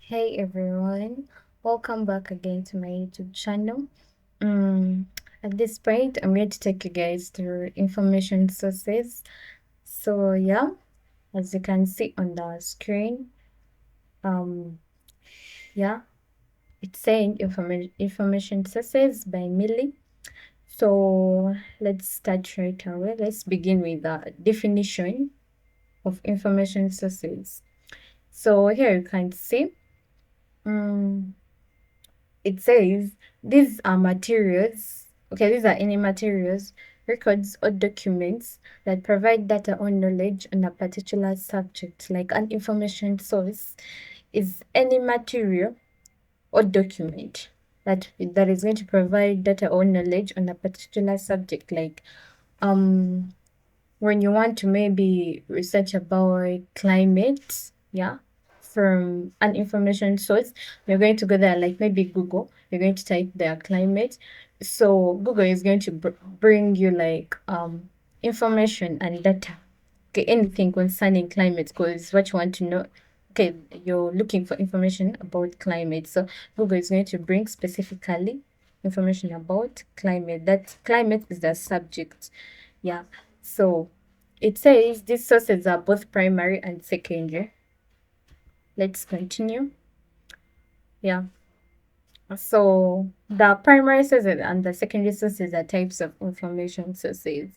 Hey everyone, welcome back again to my YouTube channel. Mm, at this point, I'm going to take you guys through information sources. So yeah, as you can see on the screen, um, yeah, it's saying information sources by Millie. So let's start right away. Let's begin with the definition of information sources. So here you can see. Um, it says these are materials. Okay, these are any materials, records, or documents that provide data or knowledge on a particular subject. Like an information source is any material or document that is going to provide data or knowledge on a particular subject. Like when you want to maybe research about climate, yeah, from an information source, you're going to go there, like maybe Google, you're going to type their climate. So Google is going to bring you like information and data. Okay, anything concerning climate, because what you want to know. Okay, you're looking for information about climate. So Google is going to bring specifically information about climate. That climate is the subject. Yeah. So it says these sources are both primary and secondary. Let's continue. Yeah. So the primary sources and the secondary sources are types of information sources.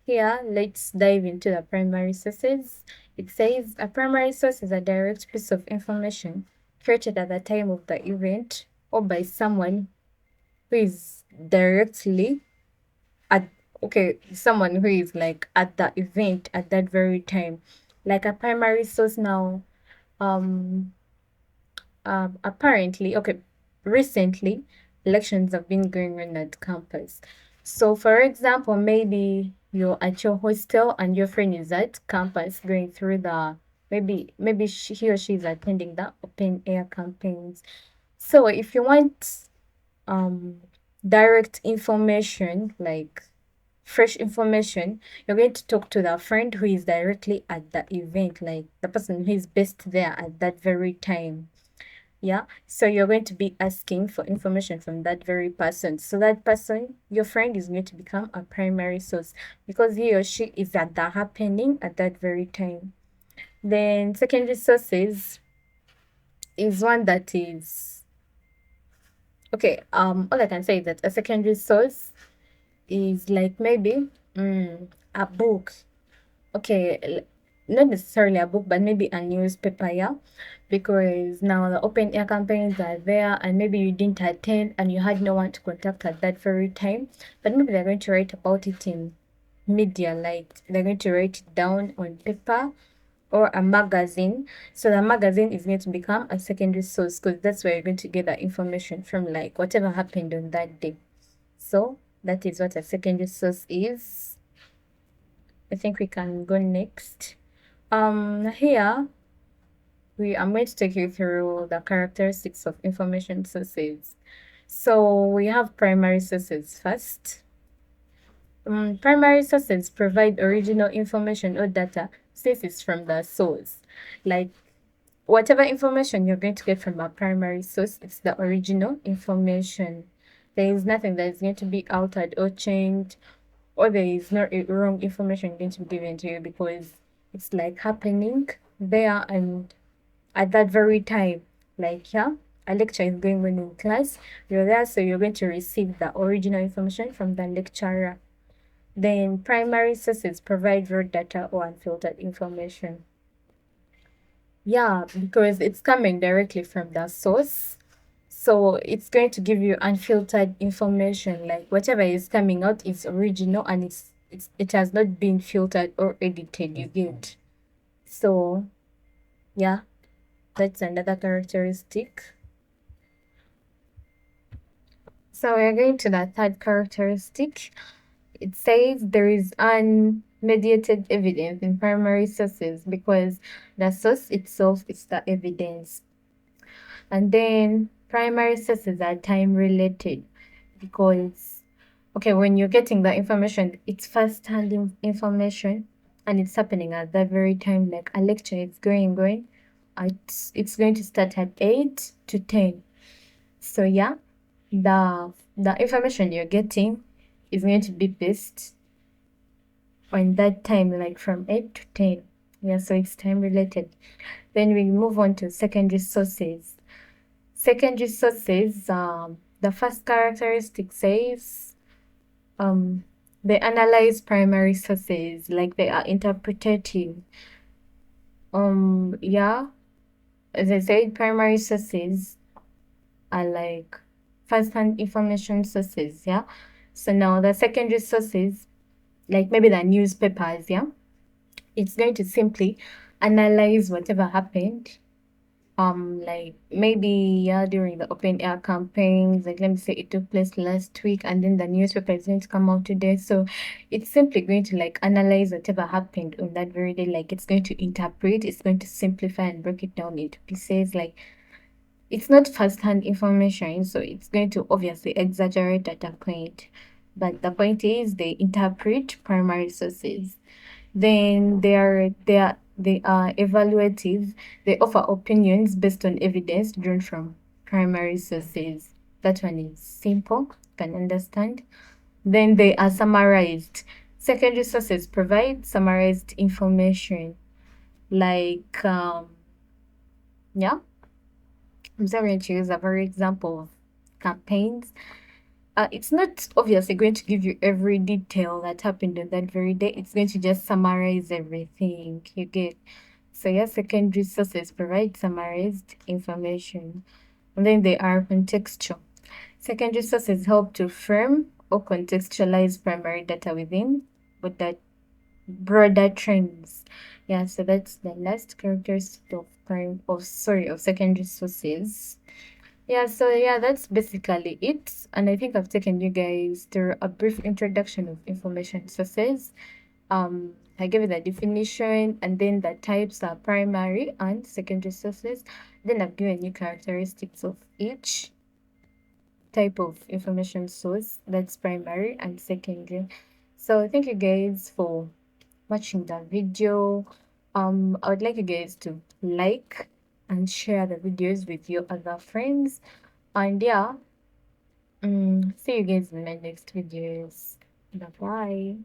Here, let's dive into the primary sources. It says a primary source is a direct piece of information created at the time of the event or by someone who is directly at someone who is like at the event at that very time. Like a primary source now, um apparently, recently elections have been going on at campus. So for example, maybe you're at your hostel and your friend is at campus going through the maybe he or she is attending the open air campaigns. So if you want um direct information, like fresh information, you're going to talk to the friend who is directly at the event, like the person who is best there at that very time. Yeah. So you're going to be asking for information from that very person. So that person, your friend, is going to become a primary source because he or she is at the happening at that very time. Then secondary sources is one that is all I can say is that a secondary source is like maybe a book. Okay, not necessarily a book, but maybe a newspaper, yeah. Because now the open air campaigns are there, and maybe you didn't attend and you had no one to contact at that very time. But maybe they're going to write about it in media, like they're going to write it down on paper or a magazine. So the magazine is going to become a secondary source because that's where you're going to get the information from, like whatever happened on that day. So that is what a secondary source is. I think we can go next. Here I'm going to take you through the characteristics of information sources. So we have primary sources first. Primary sources provide original information or data since it's from the source. Like whatever information you're going to get from a primary source, it's the original information. There is nothing that is going to be altered or changed, or there is no wrong information going to be given to you because it's like happening there and at that very time. Like, yeah, a lecture is going on in class, you're there, so you're going to receive the original information from the lecturer. Then primary sources provide raw data or unfiltered information. Yeah, because it's coming directly from the source. So it's going to give you unfiltered information. Like whatever is coming out is original and it has not been filtered or edited, you get. So yeah, that's another characteristic. So we're going to the third characteristic. It says there is unmediated evidence in primary sources because the source itself is the evidence. And then primary sources are time related because, okay, when you're getting the information, it's first hand information and it's happening at that very time. Like a lecture is going. it's going to start at 8 to 10. So yeah, the information you're getting is going to be based on that time, like from 8 to 10. Yeah, so it's time related. Then we move on to secondary sources. Secondary sources, the first characteristic says they analyze primary sources, like they are interpretative. Yeah, as I said, primary sources are like first-hand information sources, yeah. So now the secondary sources, like maybe the newspapers, yeah, it's going to simply analyze whatever happened. Like maybe yeah, during the open air campaigns, like let me say it took place last week, and then the newspaper is going to come out today. So it's simply going to like analyze whatever happened on that very day. Like it's going to interpret, it's going to simplify and break it down into pieces. Like it's not first-hand information, so it's going to obviously exaggerate at a point. But the point is they interpret primary sources. Then they are evaluative. They offer opinions based on evidence drawn from primary sources. That one is simple, can understand. Then they are summarized. Secondary sources provide summarized information. Like yeah, I'm going to use a very example of campaigns. It's not obviously going to give you every detail that happened on that very day. It's going to just summarize everything you get. So your secondary sources provide summarized information. And then they are contextual. Secondary sources help to frame or contextualize primary data within but that broader trends. Yeah, so that's the last characteristic of secondary sources. Yeah, so yeah, that's basically it. And I think I've taken you guys through a brief introduction of information sources. I gave you the definition and then the types are primary and secondary sources. Then I've given you characteristics of each type of information source, that's primary and secondary. So thank you guys for watching the video. I would like you guys to like and share the videos with your other friends. And yeah, see you guys in my next videos. Bye bye.